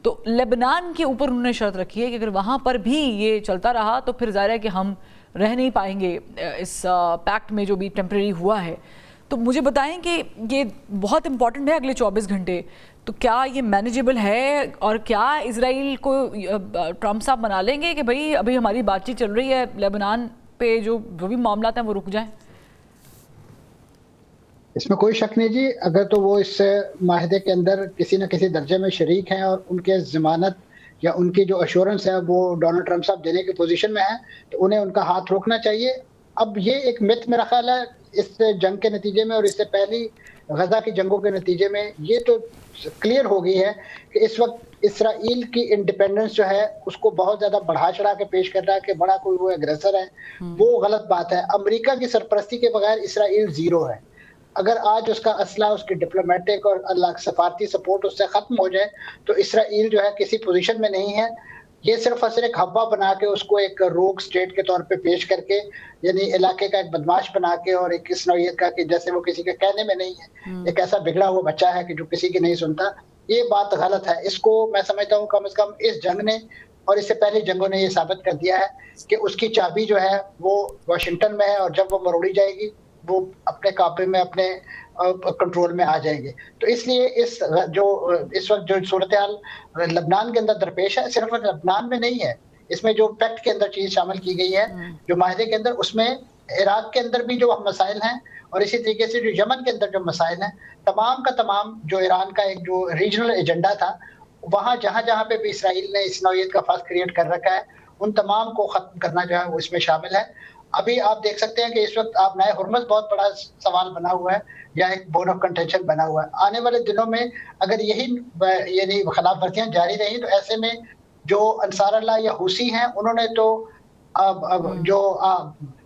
تو لیبنان کے اوپر انہوں نے شرط رکھی ہے کہ اگر وہاں پر بھی یہ چلتا رہا تو پھر ظاہر ہے کہ ہم رہ نہیں پائیں گے اس پیکٹ میں جو بھی ٹیمپریری ہوا ہے. تو مجھے بتائیں کہ یہ بہت امپورٹنٹ ہے اگلے 24 گھنٹے, تو کیا یہ مینیجیبل ہے, اور کیا اسرائیل کو ٹرمپ صاحب منا لیں گے کہ بھئی ابھی ہماری بات چیت چل رہی ہے, لیبنان پہ جو بھی معاملات ہیں وہ رک جائیں؟ اس میں کوئی شک نہیں جی. اگر تو وہ اس معاہدے کے اندر کسی نہ کسی درجے میں شریک ہیں اور ان کے ضمانت یا ان کی جو ایشورنس ہے وہ ڈونلڈ ٹرمپ صاحب دینے کی پوزیشن میں ہیں, تو انہیں ان کا ہاتھ روکنا چاہیے. اب یہ ایک مت میرا خیال ہے اس جنگ کے نتیجے میں اور اس سے پہلی غزہ کی جنگوں کے نتیجے میں یہ تو کلیئر ہو گئی ہے کہ اس وقت اسرائیل کی انڈیپینڈنس جو ہے اس کو بہت زیادہ بڑھا چڑھا کے پیش کر رہا ہے کہ بڑا کوئی وہ ایگریسر ہے. وہ غلط بات ہے. امریکہ کی سرپرستی کے بغیر اسرائیل زیرو ہے. اگر آج اس کا اسلحہ, اس کی ڈپلومیٹک اور سفارتی سپورٹ اس سے ختم ہو جائے تو اسرائیل جو ہے کسی پوزیشن میں نہیں ہے. یہ صرف اور صرف ایک ہوا بنا کے اس کو ایک روگ سٹیٹ کے طور پہ پیش کر کے, یعنی علاقے کا ایک بدماش بنا کے, اور ایک اس نوعیت کا کہ جیسے وہ کسی کے کہنے میں نہیں ہے, ایک ایسا بگڑا ہوا بچہ ہے کہ جو کسی کی نہیں سنتا, ये बात गलत है। इसको मैं समझता हूँ कम से कम इस जंग ने और इससे पहले जंगों ने ये साबित कर दिया है कि उसकी चाबी जो है वो वाशिंगटन में है, और जब वो मरोड़ी जाएगी वो अपने काबे में, अपने कंट्रोल में आ जाएंगे। तो इसलिए इस वक्त जो सूरत हाल लबनान के अंदर दरपेश है, सिर्फ लबनान में नहीं है, इसमें जो पैक्ट के अंदर चीज शामिल की गई है, जो माहिदे के अंदर, उसमें इराक के अंदर भी जो मसाइल हैं और इसी तरीके से जो यमन के अंदर जो मसाइल हैं, तमाम का तमाम जो ईरान का एक जो रीजनल एजेंडा था, वहाँ जहाँ जहाँ पे भी इसराइल ने इस नौइयत का फास क्रिएट कर रखा है, उन तमाम को खत्म करना जो है वो इसमें शामिल है। अभी आप देख सकते हैं कि इस वक्त आप नए हुर्मुज़ बहुत बड़ा सवाल बना हुआ है, या एक बोन ऑफ कंटेंशन बना हुआ है। आने वाले दिनों में अगर यही खिलाफ वर्जियां जारी रही तो ऐसे में जो अंसार अल्लाह या हुसी हैं, उन्होंने तो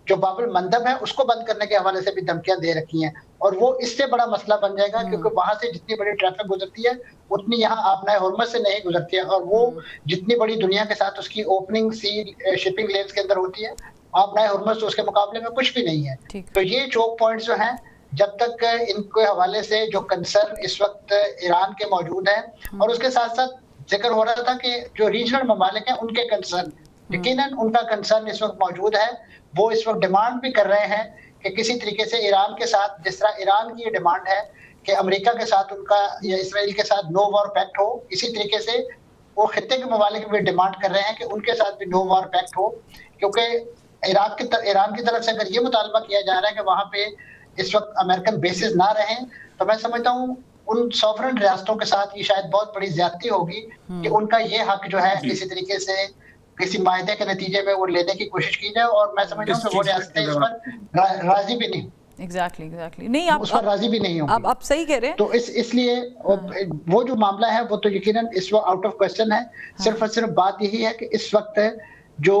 जो बाबुल मंदब है उसको बंद करने के हवाले से भी धमकियां दे रखी हैं, और वो इससे बड़ा मसला बन जाएगा, क्योंकि वहां से जितनी बड़ी ट्रैफिक गुजरती है उतनी यहाँ आपना हुर्मुज़ से नहीं गुजरती है, और वो जितनी बड़ी दुनिया के साथ उसकी ओपनिंग सी शिपिंग लेन्स के अंदर होती है, आपना हुर्मुज़ तो उसके मुकाबले में कुछ भी नहीं है। तो ये चोक पॉइंट्स जो हैं, जब तक इनके हवाले से जो कंसर्न इस वक्त ईरान के मौजूद है, और उसके साथ साथ जिक्र हो रहा था कि जो रीजनल ममालिक हैं उनके कंसर्न, यकीनन उनका कंसर्न इस वक्त मौजूद है। वो इस वक्त डिमांड भी कर रहे हैं कि किसी तरीके से ईरान के साथ, जिस तरह ईरान की ये डिमांड है कि अमेरिका के साथ उनका या इसराइल के साथ नो वॉर पैक्ट हो, इसी तरीके से वो खित्ते के ममालिक भी डिमांड कर रहे हैं कि उनके साथ भी नो वॉर पैक्ट हो, क्योंकि ईरान की तरफ से अगर ये मुतालबा किया जा रहा है कि वहाँ पे इस वक्त अमेरिकन बेसिस ना रहें, तो मैं समझता हूँ उन सॉवरेन रियासतों के साथ ये शायद बहुत बड़ी ज्यादती होगी कि उनका ये हक जो है किसी तरीके से किसी मायदे के नतीजे में वो लेने की कोशिश की जाए, और मैं समझता हूँ कि वो रियासतें इस पर राजी भी नहीं। एग्जैक्टली नहीं, आप उस पर राजी भी नहीं होंगी। आप सही कह रहे हैं। तो इसलिए वो जो मामला है वो तो यकीनन इस वक्त आउट ऑफ क्वेश्चन है। सिर्फ और सिर्फ बात यही है कि इस वक्त जो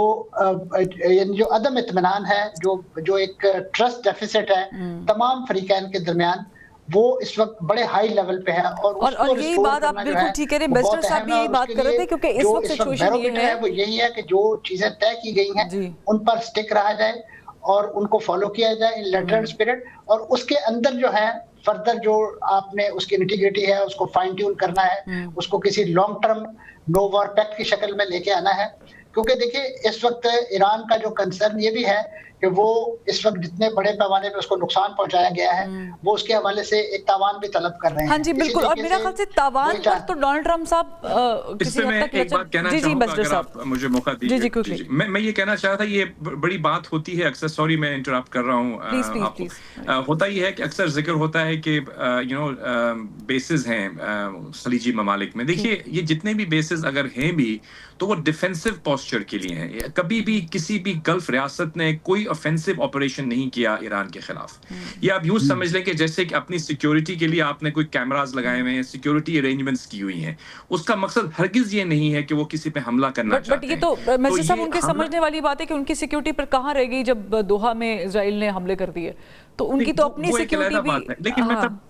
अदम इत्मीनान है, जो एक ट्रस्ट डेफिसिट है तमाम फरीकैन के दरमियान, वो इस वक्त बड़े हाई लेवल पे है। और यही बात आप बिल्कुल ठीक कह रहे हैं, बेस्टर साहब भी यही बात कर रहे थे, क्योंकि इस वक्त सिचुएशन ये है वो यही है कि जो चीजें तय की गई हैं उन पर स्टिक रहा जाए और उनको फॉलो किया जाए इन लेटर स्पिरिट, और उसके अंदर जो है फर्दर जो आपने उसकी इंटीग्रिटी है उसको फाइन ट्यून करना है, उसको किसी long term no war pact की शक्ल में लेके आना है। क्योंकि देखिए इस वक्त ईरान का जो कंसर्न ये भी है कि वो इस वक्त जितने बड़े पैमाने पे उसको नुकसान पहुंचाया गया है, वो उसके हवाले से एक तावान भी तलब कर रहे हैं। हाँ जी बिल्कुल, और मेरा ख्याल से तावान पर तो डोनाल्ड ट्रम्प साहब किसी हद तक एक बात कहना चाहूंगा, अगर आप मुझे मौका दीजिए। मैं ये कहना चाह रहा था, ये बड़ी बात होती है अक्सर, सॉरी मैं इंटरप्ट कर रहा हूँ, होता ही है कि अक्सर जिक्र होता है कि बेसिस हैं खलीजी ममालिक में। देखिए ये जितने भी बेसिस अगर हैं भी तो वो डिफेंसिव पोस्चर के लिए हैं। कभी भी किसी भी गल्फ रियासत ने कोई ऑफेंसिव ऑपरेशन नहीं किया ईरान के खिलाफ। ये आप यूं समझ लें कि जैसे कि अपनी सिक्योरिटी के लिए आपने कोई कैमरास लगाए हुए हैं, सिक्योरिटी अरेंजमेंट्स की हुई हैं, उसका मकसद हरगिज ये नहीं है कि वो किसी पे हमला करना चाहते हैं। बट ये तो मिस्टर साहब उनके समझने वाली बात है कि उनकी सिक्योरिटी पर कहाँ रह गई जब दोहा में इजराइल ने हमले कर दिए, तो उनकी तो अपनी सिक्योरिटी भी। लेकिन मतलब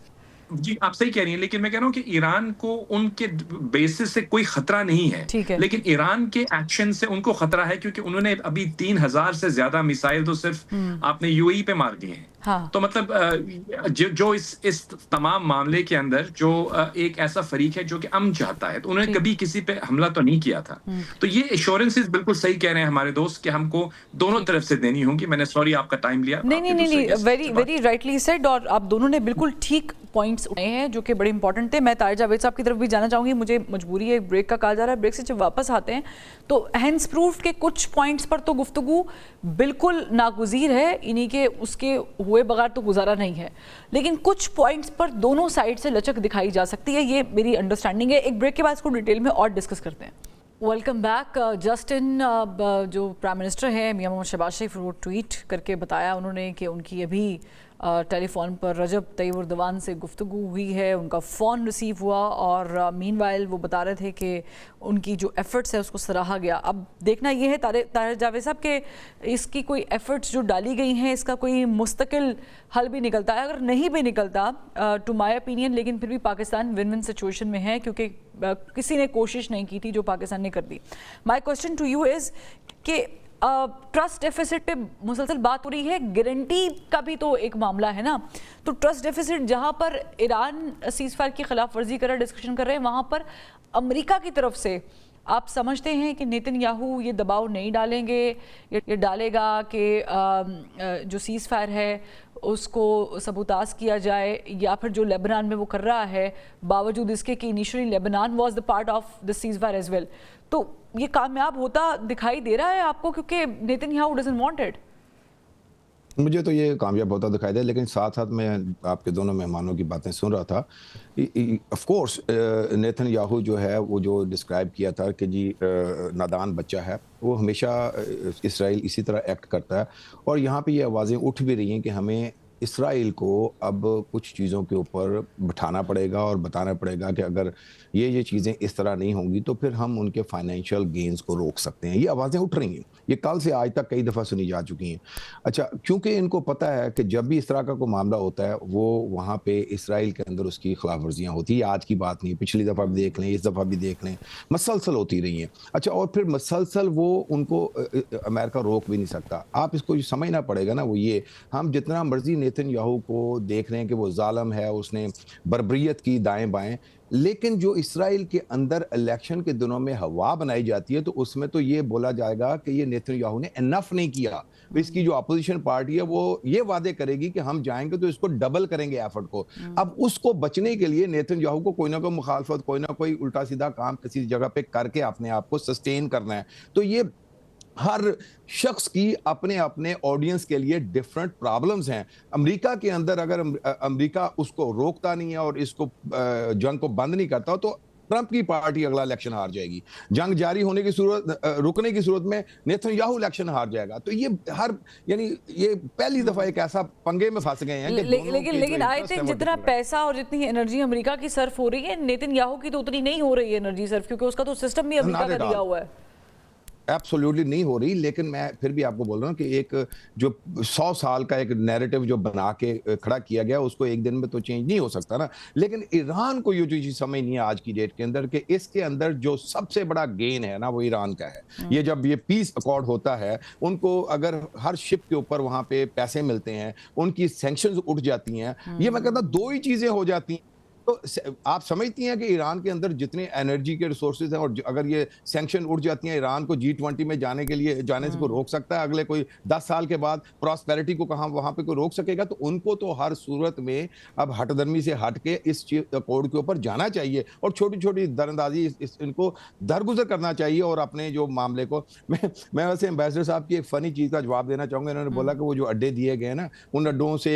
जी आप सही कह रही हैं, लेकिन मैं कह रहा हूँ कि ईरान को उनके बेसिस से कोई खतरा नहीं है, लेकिन ईरान के एक्शन से उनको खतरा है, क्योंकि उन्होंने अभी 3000 से ज्यादा मिसाइल तो सिर्फ आपने यूएई पे मार दिए हैं। हाँ। तो मतलब जो इस तमाम मामले के अंदर जो एक ऐसा फरीक है जो कि अमन चाहता है, तो उन्होंने कभी किसी पे हमला तो नहीं किया था। तो ये एश्योरेंसेस बिल्कुल सही कह रहे हैं हमारे दोस्त कि हमको दोनों तरफ से देनी होंगी। मैंने सॉरी आपका टाइम लिया। नहीं, वेरी राइटली सेड, और आप दोनों ने बिल्कुल ठीक पॉइंट्स उठाए हैं जो कि बड़े इंपॉर्टेंट थे। मैं तारिर जावेद साहब की तरफ भी जाना चाहूंगी, मुझे मजबूरी है, ब्रेक का कहा जा रहा है। ब्रेक से जब वापस आते हैं तो हैंड्स प्रूफ के कुछ पॉइंट्स पर तो गुफ्तगू बिल्कुल नागुज़ीर है, इन्हीं के उसके हुए बगैर तो गुजारा नहीं है, लेकिन कुछ पॉइंट्स पर दोनों साइड से लचक दिखाई जा सकती है, ये मेरी अंडरस्टैंडिंग है। एक ब्रेक के बाद इसको डिटेल में और डिस्कस करते हैं। Welcome back. जस्टिन जो प्राइम मिनिस्टर हैं मियां मोहम्मद शहबाज शरीफ, वो ट्वीट करके बताया उन्होंने कि उनकी अभी टेलीफोन पर रजब तैयब एर्दोगान से गुफ्तगू हुई है, उनका फ़ोन रिसीव हुआ, और मीनवाइल वो बता रहे थे कि उनकी जो एफ़र्ट्स है उसको सराहा गया। अब देखना ये है तारिर जावेद साहब के इसकी कोई एफ़र्ट्स जो डाली गई हैं इसका कोई मुस्तकिल हल भी निकलता है, अगर नहीं भी निकलता टू माय ओपिनियन, लेकिन फिर भी पाकिस्तान विन विन सिचुएशन में है, क्योंकि किसी ने कोशिश नहीं की थी जो पाकिस्तान ने कर दी। My question to you is कि ट्रस्ट डेफिसिट पे मुसलसल बात हो रही है, गारंटी का भी तो एक मामला है ना, तो ट्रस्ट डेफिसिट जहाँ पर ईरान सीज़ फायर की खिलाफ वर्जी कर रहा है, डिस्कशन कर रहे हैं, वहाँ पर अमेरिका की तरफ से आप समझते हैं कि नेतन्याहू ये दबाव नहीं डालेंगे, ये डालेगा कि जो सीज़ फायर है उसको सबूताज किया जाए, या फिर जो लेबनान में वो कर रहा है बावजूद इसके कि initially Lebanon was the part of the ceasefire as well, तो ये कामयाब होता दिखाई दे रहा है आपको क्योंकि नेतन्याहू डजंट वांट इट? मुझे तो ये कामयाब होता दिखाई दे, लेकिन साथ साथ मैं आपके दोनों मेहमानों की बातें सुन रहा था। ऑफ कोर्स नेतन्याहू जो है वो जो डिस्क्राइब किया था कि जी नादान बच्चा है, वो हमेशा इसराइल इसी तरह एक्ट करता है, और यहाँ पे ये आवाज़ें उठ भी रही हैं कि हमें इसराइल को अब कुछ चीज़ों के ऊपर बिठाना पड़ेगा और बताना पड़ेगा कि अगर ये चीज़ें इस तरह नहीं होंगी तो फिर हम उनके फाइनेंशियल गेन्स को रोक सकते हैं। ये आवाज़ें उठ रही हैं, ये कल से आज तक कई दफ़ा सुनी जा चुकी हैं। अच्छा, क्योंकि इनको पता है कि जब भी इस तरह का कोई मामला होता है वो वहाँ पे इसराइल के अंदर उसकी खिलाफ वर्जियाँ होती हैं। आज की बात नहीं, पिछली दफ़ा भी देख लें, इस दफ़ा भी देख लें, मसलसल होती रही हैं। अच्छा, और फिर मसलसल वो उनको अमेरिका रोक भी नहीं सकता। आप इसको समझना पड़ेगा ना, वो ये हम जितना मर्जी नेतन्याहू को देख रहे हैं कि वो जालिम है, उसने बर्बरियत की दाएं बाएं, लेकिन जो इसराइल के अंदर इलेक्शन के दिनों में हवा बनाई जाती है तो उसमें तो ये बोला जाएगा कि ये नेतन्याहू ने इनफ नहीं किया। इसकी जो अपोजिशन पार्टी है वो ये वादे करेगी कि हम जाएंगे तो इसको डबल करेंगे एफर्ट को। अब उसको बचने के लिए नेतन्याहू को कोई ना कोई मुखालफत, कोई ना कोई उल्टा सीधा काम किसी जगह पे करके अपने आप को सस्टेन करना है। तो ये हर शख्स की अपने अपने ऑडियंस के लिए डिफरेंट प्रॉब्लम्स हैं। अमेरिका के अंदर अगर अमेरिका उसको रोकता नहीं है और इसको जंग को बंद नहीं करता तो ट्रंप की पार्टी अगला इलेक्शन हार जाएगी। जंग जारी होने की सूरत, रुकने की सूरत में नेतन्याहू इलेक्शन हार जाएगा। तो ये ये पहली दफा एक ऐसा पंगे में फंस गए हैं कि लेकिन आई थिंक जितना पैसा और जितनी एनर्जी अमेरिका की सर्फ हो रही है, नेतन्याहू की तो उतनी नहीं हो रही है एनर्जी सर्फ, क्योंकि उसका तो सिस्टम भी अमेरिका का दिया हुआ है। एब्सोल्युटली नहीं हो रही, लेकिन मैं फिर भी आपको बोल रहा हूँ कि एक जो 100 साल का एक नैरेटिव जो बना के खड़ा किया गया उसको एक दिन में तो चेंज नहीं हो सकता ना। लेकिन ईरान को ये चीज समझ नहीं है आज की डेट के अंदर कि इसके अंदर जो सबसे बड़ा गेन है ना वो ईरान का है। ये जब ये पीस अकॉर्ड होता है, उनको अगर हर शिप के ऊपर वहां पे पैसे मिलते हैं, उनकी सैंक्शंस उठ जाती हैं, ये मैं कहता दो ही चीजें हो जाती हैं। तो आप समझती हैं कि ईरान के अंदर जितने एनर्जी के रिसोर्सेज हैं और अगर ये सैंक्शन उठ जाती हैं, ईरान को G20 में जाने से कोई रोक सकता है? अगले कोई 10 साल के बाद प्रॉस्पेरिटी को कहाँ वहां पे कोई रोक सकेगा? तो उनको तो हर सूरत में अब हटदर्मी से हट के इस कोड के ऊपर जाना चाहिए और छोटी छोटी दरअंदाजी इनको दरगुजर करना चाहिए और अपने जो मामले को मैं वैसे एम्बेसडर साहब की एक फनी चीज का जवाब देना चाहूंगा। इन्होंने बोला कि वो जो अड्डे दिए गए ना, उन अड्डों से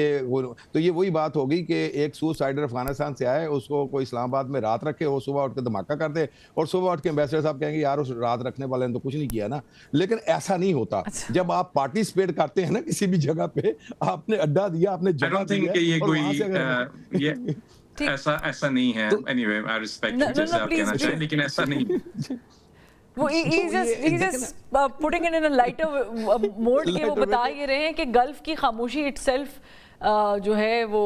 तो ये वही बात होगी कि एक सुसाइडर अफगानिस्तान से आए, उसको कोई इस्लामाबाद में रात रखे, वो सुबह उठ के धमाका कर दे और सुबह उठ के एम्बेसडर साहब कहेंगे यार उस रात रखने वाले ने तो कुछ नहीं किया ना। लेकिन ऐसा नहीं होता। अच्छा। जब आप पार्टिसिपेट करते हैं ना किसी भी जगह पे, आपने अड्डा दिया, आपने जगह दी, ये ऐसा नहीं है। एनीवे आई रिस्पेक्ट जैसे आप कहना चाहिए, लेकिन ऐसा नहीं। वो he's just putting it in a lighter mode के वो बता ये रहे हैं कि गल्फ की खामोशी itself जो है वो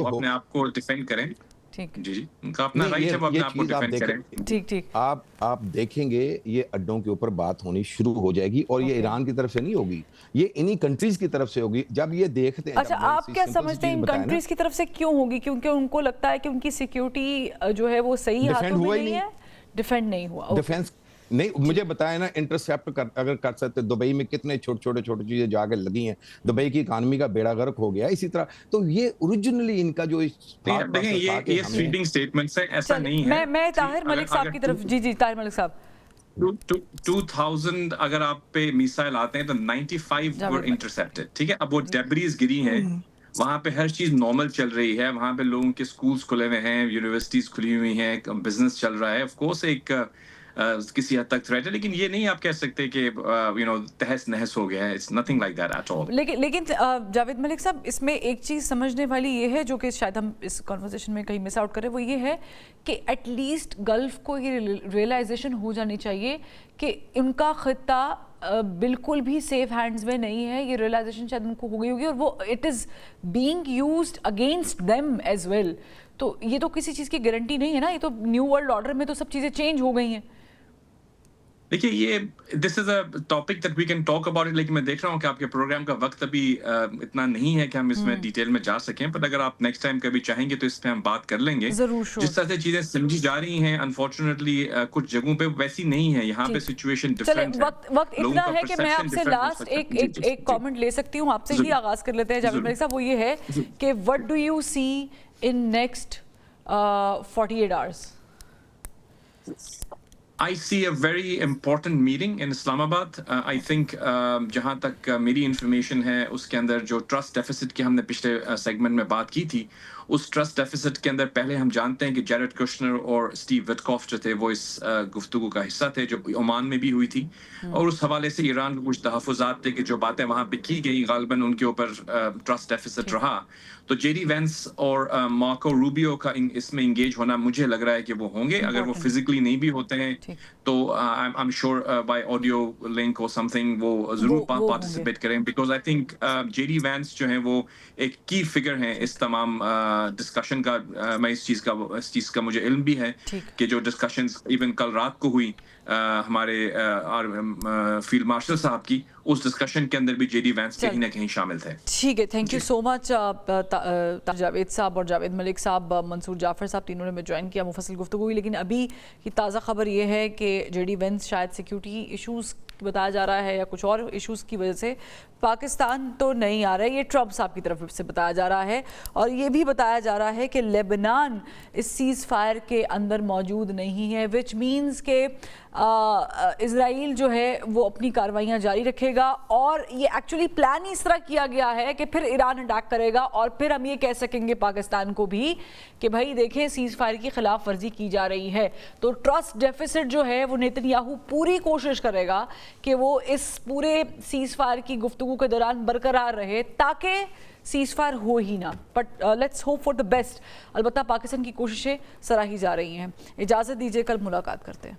अपने आप को डिफेंड करें। ठीक जी, उनका अपना राइट है, वो अपने आप को डिफेंड करें। ठीक आप देखेंगे ये अड्डों के ऊपर बात होनी शुरू हो जाएगी और ये ईरान की तरफ से नहीं होगी, ये इन्हीं कंट्रीज की तरफ से होगी। जब ये देखते हैं, अच्छा आप क्या समझते हैं इन कंट्रीज की तरफ से क्यों होगी? क्योंकि उनको लगता है कि उनकी सिक्योरिटी जो है वो सही हाथों में नहीं है, डिफेंड नहीं हुआ। डिफेंस नहीं, मुझे बताया ना, इंटरसेप्ट अगर कर सकते। दुबई में कितने छोटे चीजें जाकर लगी हैं, दुबई की इकानमी का बेड़ा गर्क हो गया इसी तरह। तो ये ओरिजिनली इनका जो ये स्वीपिंग स्टेटमेंट्स है, ऐसा नहीं है। मैं ताहिर मलिक साहब की तरफ, जी ताहिर मलिक साहब, 2000 अगर आप पे मिसाइल आते हैं तो 95 वर इंटरसेप्टेड, ठीक है। अब वो डेब्रीज गिरी हैं, वहां पे हर चीज नॉर्मल चल रही है, वहां पे लोगों के स्कूल्स खुले हुए हैं, यूनिवर्सिटीज खुली हुई हैं, बिजनेस चल रहा है। ऑफ कोर्स एक किसी हद तक थ्रेट है, लेकिन ये नहीं आप कह सकते कि तहस नहस हो गया है। It's nothing like that at all. लेकिन जावेद मलिक साहब, इसमें एक चीज़ समझने वाली ये है जो कि शायद हम इस कॉन्वर्सेशन में कहीं मिस आउट करें, वो ये है कि एटलीस्ट गल्फ को ये रियलाइजेशन हो जानी चाहिए कि उनका खित्ता बिल्कुल भी सेफ हैंड्स में नहीं है। ये रियलाइजेशन शायद उनको हो गई होगी और वो it is being used against them as well. تو یہ تو کسی چیز کی گارنٹی نہیں ہے نا, یہ تو نیو ورلڈ آرڈر میں تو سب چیزیں چینج ہو گئی ہیں. دیکھیے یہ this is a topic that we can talk about it, لیکن میں دیکھ رہا ہوں کہ آپ کے پروگرام کا وقت ابھی اتنا نہیں ہے کہ ہم اس میں ڈیٹیل میں جا سکیں, پر اگر آپ نیکسٹ ٹائم کبھی چاہیں گے تو اس پہ ہم بات کر لیں گے. ضرور, جس طرح سے چیزیں سمجھی جا رہی ہیں انفارچونیٹلی کچھ جگہوں پہ ویسی نہیں ہے, یہاں پہ سچویشن ڈفرینٹ ہے. وقت اتنا ہے کہ میں آپ سے لاسٹ ایک کامنٹ لے سکتی ہوں, آپ سے ہی آغاز کر لیتے ہیں جاوید ملک صاحب. وہ یہ ہے کہ what do you see in next 48 hours؟ I see a very important meeting in Islamabad. I think جہاں تک میری انفارمیشن ہے اس کے اندر جو ٹرسٹ ڈیفیسٹ کی ہم نے پچھلے سیگمنٹ میں بات کی تھی, اس ٹرسٹ ڈیفیسٹ کے اندر پہلے ہم جانتے ہیں کہ جیرڈ کشنر اور اسٹیو وٹکاف جو تھے وہ اس گفتگو کا حصہ تھے جو عمان میں بھی ہوئی تھی, اور اس حوالے سے ایران کو کچھ تحفظات تھے کہ جو باتیں وہاں پہ کی گئی غالباً ان کے اوپر ٹرسٹ ڈیفیسٹ رہا. تو جے ڈی وینس اور مارکو روبیو کا اس میں انگیج ہونا مجھے لگ رہا ہے کہ وہ ہوں گے. اگر وہ فزیکلی نہیں بھی ہوتے ہیں تو I am sure by audio link اور سم تھنگ وہ ضرور پارٹیسپیٹ کریں, because I think J D Vance جو ہیں وہ ایک کی فگر ہیں اس تمام ڈسکشن کا. میں اس چیز کا مجھے علم بھی ہے کہ جو ڈسکشنز ایون کل رات کو ہوئی ہمارے فیلڈ مارشل صاحب کی, اس ڈسکشن کے اندر بھی جے ڈی وینس کہیں نہ کہیں شامل تھے. ٹھیک ہے, تھینک یو سو مچ جاوید صاحب اور جاوید ملک صاحب, منصور جعفر صاحب, تینوں نے میں جوائن کیا, مفصل گفتگو ہوئی. لیکن ابھی کی تازہ خبر یہ ہے کہ جے ڈی وینس شاید سیکیورٹی ایشوز بتایا جا رہا ہے یا کچھ اور ایشوز کی وجہ سے پاکستان تو نہیں آ رہا ہے, یہ ٹرمپ صاحب کی طرف سے بتایا جا رہا ہے. اور یہ بھی بتایا جا رہا ہے کہ لیبنان اس سیز فائر کے اندر موجود نہیں ہے, وچ مینز کہ اسرائیل جو ہے وہ اپنی کارروائیاں جاری رکھے گا, اور یہ ایکچولی پلان ہی اس طرح کیا گیا ہے کہ پھر ایران اٹیک کرے گا, اور پھر ہم یہ کہہ سکیں گے پاکستان کو بھی کہ بھائی دیکھیں سیز فائر کی خلاف ورزی کی جا رہی ہے. تو ٹرسٹ ڈیفیسٹ جو ہے وہ نیتن یاہو پوری کوشش کرے گا کہ وہ اس پورے سیز فائر کی گفتگو کے دوران برقرار رہے تاکہ سیز فائر ہو ہی نہ. But let's hope for the best. البتہ پاکستان کی کوششیں سراہی جا رہی ہیں. اجازت دیجیے, کل ملاقات کرتے ہیں.